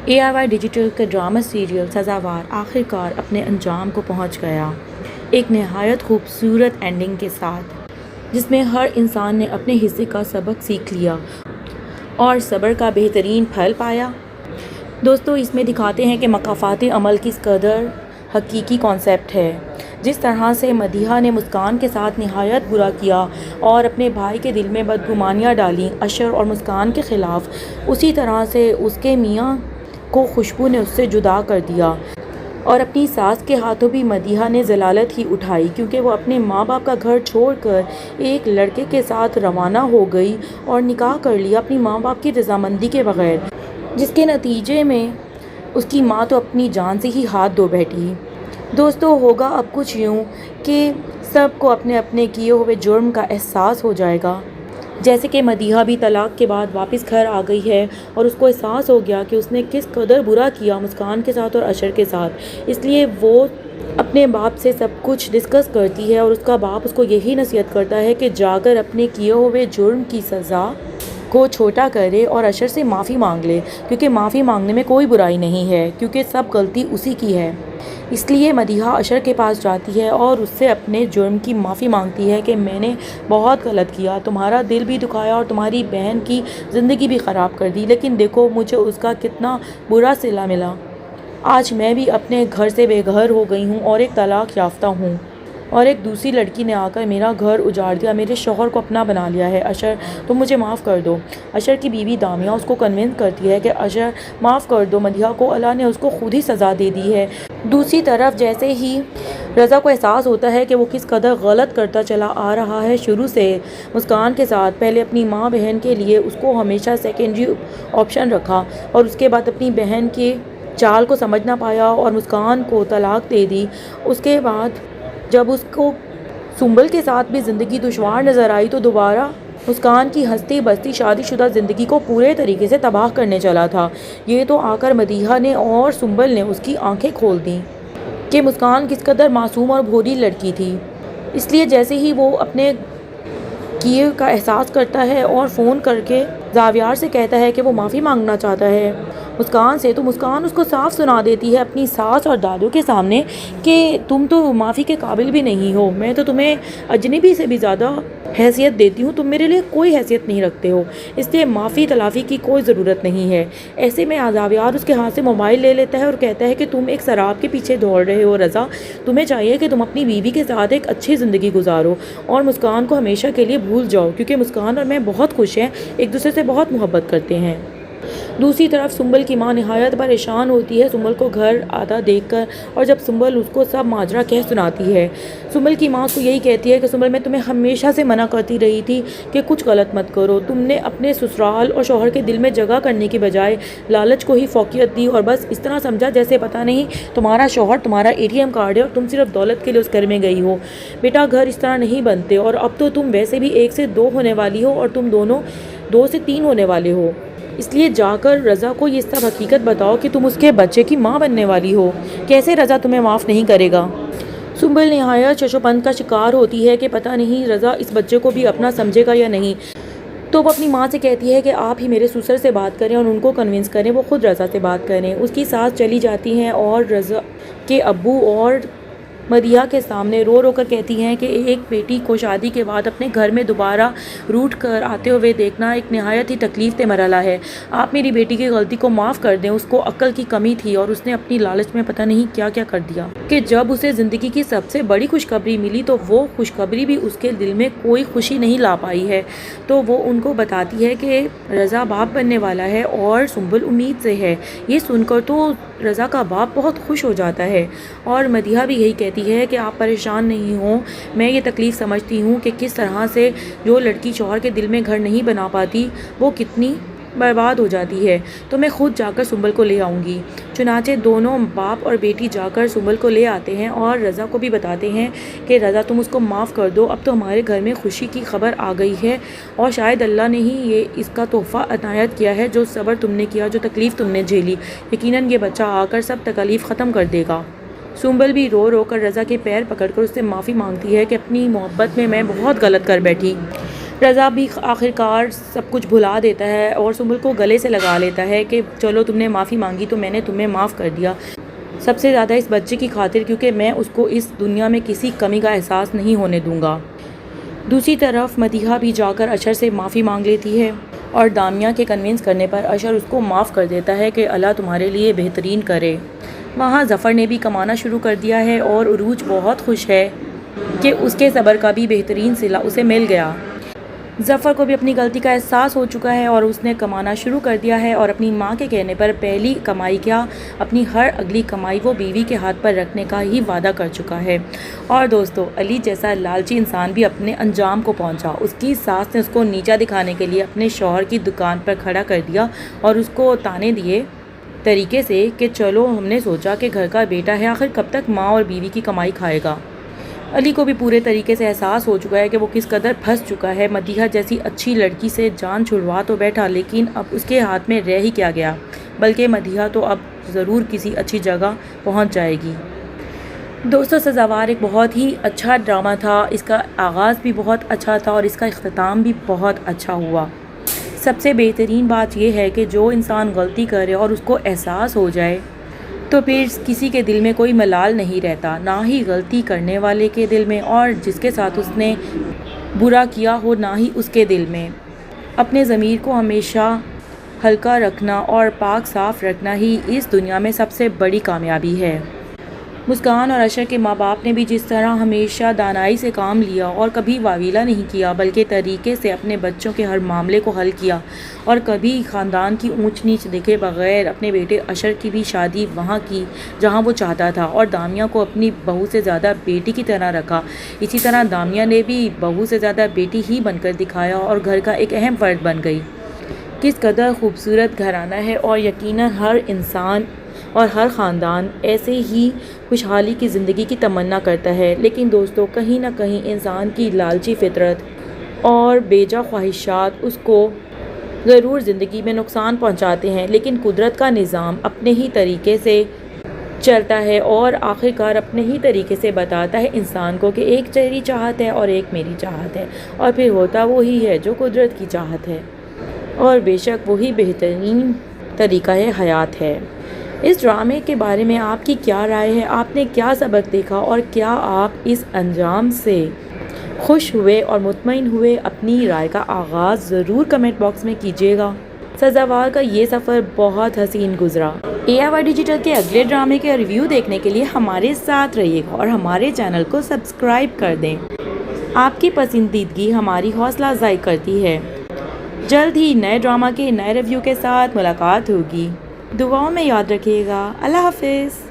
ARY digital کا drama serial سزاوار آخرکار اپنے انجام کو پہنچ گیا، ایک نہایت خوبصورت اینڈنگ کے ساتھ، جس میں ہر انسان نے اپنے حصے کا سبق سیکھ لیا اور صبر کا بہترین پھل پایا۔ دوستو، اس میں دکھاتے ہیں کہ مکافات عمل کس قدر حقیقی کانسیپٹ ہے۔ جس طرح سے مدیحہ نے مسکان کے ساتھ نہایت برا کیا اور اپنے بھائی کے دل میں بدگمانیاں ڈالیں اشر اور مسکان کے خلاف، اسی طرح سے اس کے میاں کو خوشبو نے اس سے جدا کر دیا، اور اپنی ساس کے ہاتھوں بھی مدیحہ نے ضلالت ہی اٹھائی، کیونکہ وہ اپنے ماں باپ کا گھر چھوڑ کر ایک لڑکے کے ساتھ روانہ ہو گئی اور نکاح کر لیا اپنی ماں باپ کی رضامندی کے بغیر، جس کے نتیجے میں اس کی ماں تو اپنی جان سے ہی ہاتھ دھو بیٹھی۔ دوستو، ہوگا اب کچھ یوں کہ سب کو اپنے اپنے کیے ہوئے جرم کا احساس ہو جائے گا، جیسے کہ مدیحہ بھی طلاق کے بعد واپس گھر آ گئی ہے اور اس کو احساس ہو گیا کہ اس نے کس قدر برا کیا مسکان کے ساتھ اور اشر کے ساتھ، اس لیے وہ اپنے باپ سے سب کچھ ڈسکس کرتی ہے اور اس کا باپ اس کو یہی نصیحت کرتا ہے کہ جا کر اپنے کیے ہوئے جرم کی سزا کو چھوٹا کرے اور اشر سے معافی مانگ لے، کیونکہ معافی مانگنے میں کوئی برائی نہیں ہے، کیونکہ سب غلطی اسی کی ہے۔ اس لیے مدیحہ اشر کے پاس جاتی ہے اور اس سے اپنے جرم کی معافی مانگتی ہے کہ میں نے بہت غلط کیا، تمہارا دل بھی دکھایا اور تمہاری بہن کی زندگی بھی خراب کر دی، لیکن دیکھو مجھے اس کا کتنا برا صلہ ملا، آج میں بھی اپنے گھر سے بے گھر ہو گئی ہوں اور ایک طلاق یافتہ ہوں، اور ایک دوسری لڑکی نے آ کر میرا گھر اجاڑ دیا، میرے شوہر کو اپنا بنا لیا ہے، اشر تم مجھے معاف کر دو۔ اشر کی بیوی دامیہ اس کو کنونس کرتی ہے کہ اشر معاف کر دو، مدیحہ کو اللہ نے اس کو خود ہی سزا دے دی ہے۔ دوسری طرف جیسے ہی رضا کو احساس ہوتا ہے کہ وہ کس قدر غلط کرتا چلا آ رہا ہے شروع سے مسکان کے ساتھ، پہلے اپنی ماں بہن کے لیے اس کو ہمیشہ سیکنڈری آپشن رکھا اور اس کے بعد اپنی بہن کے چال کو سمجھ نہ پایا اور مسکان کو طلاق دے دی، اس کے بعد جب اس کو سنبل کے ساتھ بھی زندگی دشوار نظر آئی تو دوبارہ مسکان کی ہستی بستی شادی شدہ زندگی کو پورے طریقے سے تباہ کرنے چلا تھا۔ یہ تو آ کر مدیحہ نے اور سنبل نے اس کی آنکھیں کھول دیں کہ مسکان کس قدر معصوم اور بھولی لڑکی تھی، اس لیے جیسے ہی وہ اپنے کیے کا احساس کرتا ہے اور فون کر کے زاویار سے کہتا ہے کہ وہ معافی مانگنا چاہتا ہے مسکان سے، تو مسکان اس کو صاف سنا دیتی ہے اپنی ساس اور دادو کے سامنے کہ تم تو معافی کے قابل بھی نہیں ہو، میں تو تمہیں اجنبی سے بھی زیادہ حیثیت دیتی ہوں، تم میرے لیے کوئی حیثیت نہیں رکھتے ہو، اس لیے معافی تلافی کی کوئی ضرورت نہیں ہے۔ ایسے میں زاویار اس کے ہاتھ سے موبائل لے لیتا ہے اور کہتا ہے کہ تم ایک شراب کے پیچھے دوڑ رہے ہو رضا، تمہیں چاہیے کہ تم اپنی بیوی کے ساتھ ایک اچھی زندگی گزارو اور مسکان کو ہمیشہ کے لیے بھول جاؤ، کیونکہ مسکان اور میں بہت خوش ہیں، ایک دوسرے سے بہت محبت کرتے ہیں۔ دوسری طرف سنبل کی ماں نہایت پریشان ہوتی ہے سنبل کو گھر آتا دیکھ کر، اور جب سنبل اس کو سب ماجرا کہہ سناتی ہے، سنبل کی ماں اس کو یہی کہتی ہے کہ سنبل میں تمہیں ہمیشہ سے منع کرتی رہی تھی کہ کچھ غلط مت کرو، تم نے اپنے سسرال اور شوہر کے دل میں جگہ کرنے کی بجائے لالچ کو ہی فوقیت دی اور بس اس طرح سمجھا جیسے پتہ نہیں تمہارا شوہر تمہارا ATM کارڈ ہے اور تم صرف دولت کے لیے اس گھر میں گئی ہو۔ بیٹا، گھر اس طرح نہیں بنتے، اور اب تو تم ویسے بھی 1 سے 2 ہونے والی ہو اور تم دونوں 2 سے 3 ہونے والے ہو، اس لیے جا کر رضا کو یہ سب حقیقت بتاؤ کہ تم اس کے بچے کی ماں بننے والی ہو، کیسے رضا تمہیں معاف نہیں کرے گا۔ سنبل نہایت ششوپند کا شکار ہوتی ہے کہ پتہ نہیں رضا اس بچے کو بھی اپنا سمجھے گا یا نہیں، تو وہ اپنی ماں سے کہتی ہے کہ آپ ہی میرے سسر سے بات کریں اور ان کو کنونس کریں وہ خود رضا سے بات کریں۔ اس کی ساس چلی جاتی ہیں اور رضا کے ابو اور مدیحہ کے سامنے رو رو کر کہتی ہیں کہ ایک بیٹی کو شادی کے بعد اپنے گھر میں دوبارہ روٹ کر آتے ہوئے دیکھنا ایک نہایت ہی تکلیف دہ مرحلہ ہے، آپ میری بیٹی کی غلطی کو معاف کر دیں، اس کو عقل کی کمی تھی اور اس نے اپنی لالچ میں پتہ نہیں کیا کیا کر دیا کہ جب اسے زندگی کی سب سے بڑی خوشخبری ملی تو وہ خوشخبری بھی اس کے دل میں کوئی خوشی نہیں لا پائی ہے، تو وہ ان کو بتاتی ہے کہ رضا باپ بننے والا ہے اور سنبل امید سے ہے۔ یہ سن کر تو رضا کا باپ بہت خوش ہو جاتا ہے اور مدیحہ بھی یہی کہتی ہے کہ آپ پریشان نہیں ہوں، میں یہ تکلیف سمجھتی ہوں کہ کس طرح سے جو لڑکی شوہر کے دل میں گھر نہیں بنا پاتی وہ کتنی برباد ہو جاتی ہے، تو میں خود جا کر سنبل کو لے آؤں گی۔ چنانچہ دونوں باپ اور بیٹی جا کر سنبل کو لے آتے ہیں اور رضا کو بھی بتاتے ہیں کہ رضا تم اس کو معاف کر دو، اب تو ہمارے گھر میں خوشی کی خبر آ گئی ہے اور شاید اللہ نے ہی یہ اس کا تحفہ عنایت کیا ہے، جو صبر تم نے کیا، جو تکلیف تم نے جھیلی، یقیناً یہ بچہ آ کر سب تکالیف ختم کر دے گا۔ سنبل بھی رو رو کر رضا کے پیر پکڑ کر اس سے معافی مانگتی ہے کہ اپنی محبت میں بہت غلط کر بیٹھی، رضا بھی آخرکار سب کچھ بھلا دیتا ہے اور سنبل کو گلے سے لگا لیتا ہے کہ چلو تم نے معافی مانگی تو میں نے تمہیں معاف کر دیا، سب سے زیادہ اس بچے کی خاطر، کیونکہ میں اس کو اس دنیا میں کسی کمی کا احساس نہیں ہونے دوں گا۔ دوسری طرف مدیحہ بھی جا کر اشر سے معافی مانگ لیتی ہے اور دامیہ کے کنونس کرنے پر اشر اس کو معاف کر دیتا ہے کہ اللہ تمہارے لیے بہترین کرے۔ وہاں ظفر نے بھی کمانا شروع کر دیا ہے اور عروج بہت خوش ہے کہ اس کے صبر کا بھی بہترین صلہ اسے مل گیا۔ ظفر کو بھی اپنی غلطی کا احساس ہو چکا ہے اور اس نے کمانا شروع کر دیا ہے اور اپنی ماں کے کہنے پر پہلی کمائی کیا، اپنی ہر اگلی کمائی وہ بیوی کے ہاتھ پر رکھنے کا ہی وعدہ کر چکا ہے۔ اور دوستو، علی جیسا لالچی انسان بھی اپنے انجام کو پہنچا۔ اس کی ساس نے اس کو نیچا دکھانے کے لیے اپنے شوہر کی دکان پر کھڑا کر دیا اور اس کو تانے دیے طریقے سے کہ چلو ہم نے سوچا کہ گھر کا بیٹا ہے، آخر کب تک ماں اور بیوی کی کمائی کھائے گا۔ علی کو بھی پورے طریقے سے احساس ہو چکا ہے کہ وہ کس قدر پھنس چکا ہے۔ مدیحہ جیسی اچھی لڑکی سے جان چھڑوا تو بیٹھا، لیکن اب اس کے ہاتھ میں رہ ہی کیا گیا، بلکہ مدیحہ تو اب ضرور کسی اچھی جگہ پہنچ جائے گی۔ دوستو، سزاوار ایک بہت ہی اچھا ڈرامہ تھا۔ اس کا آغاز بھی بہت اچھا تھا اور اس کا اختتام بھی بہت اچھا ہوا۔ سب سے بہترین بات یہ ہے کہ جو انسان غلطی کرے اور اس کو احساس ہو جائے تو پھر کسی کے دل میں کوئی ملال نہیں رہتا، نہ ہی غلطی کرنے والے کے دل میں اور جس کے ساتھ اس نے برا کیا ہو نہ ہی اس کے دل میں۔ اپنے ضمیر کو ہمیشہ ہلکا رکھنا اور پاک صاف رکھنا ہی اس دنیا میں سب سے بڑی کامیابی ہے۔ مسکان اور اشر کے ماں باپ نے بھی جس طرح ہمیشہ دانائی سے کام لیا اور کبھی واویلا نہیں کیا، بلکہ طریقے سے اپنے بچوں کے ہر معاملے کو حل کیا اور کبھی خاندان کی اونچ نیچ دیکھے بغیر اپنے بیٹے اشر کی بھی شادی وہاں کی جہاں وہ چاہتا تھا اور دامیہ کو اپنی بہو سے زیادہ بیٹی کی طرح رکھا، اسی طرح دامیہ نے بھی بہو سے زیادہ بیٹی ہی بن کر دکھایا اور گھر کا ایک اہم فرد بن گئی۔ کس قدر خوبصورت گھرانہ ہے اور یقیناً ہر انسان اور ہر خاندان ایسے ہی خوشحالی کی زندگی کی تمنا کرتا ہے، لیکن دوستو کہیں نہ کہیں انسان کی لالچی فطرت اور بیجا خواہشات اس کو ضرور زندگی میں نقصان پہنچاتے ہیں، لیکن قدرت کا نظام اپنے ہی طریقے سے چلتا ہے اور آخرکار اپنے ہی طریقے سے بتاتا ہے انسان کو کہ ایک تیری چاہت ہے اور ایک میری چاہت ہے، اور پھر ہوتا وہی ہے جو قدرت کی چاہت ہے، اور بے شک وہی بہترین طریقہ حیات ہے۔ اس ڈرامے کے بارے میں آپ کی کیا رائے ہے؟ آپ نے کیا سبق دیکھا اور کیا آپ اس انجام سے خوش ہوئے اور مطمئن ہوئے؟ اپنی رائے کا آغاز ضرور کمنٹ باکس میں کیجیے گا۔ سزاوار کا یہ سفر بہت حسین گزرا۔ ARY ڈیجیٹل کے اگلے ڈرامے کے ریویو دیکھنے کے لیے ہمارے ساتھ رہیے گا اور ہمارے چینل کو سبسکرائب کر دیں۔ آپ کی پسندیدگی ہماری حوصلہ افزائی کرتی ہے۔ جلد ہی نئے ڈرامہ کے نئے ریویو کے ساتھ ملاقات ہوگی۔ دعاؤں میں یاد رکھیے گا۔ اللہ حافظ۔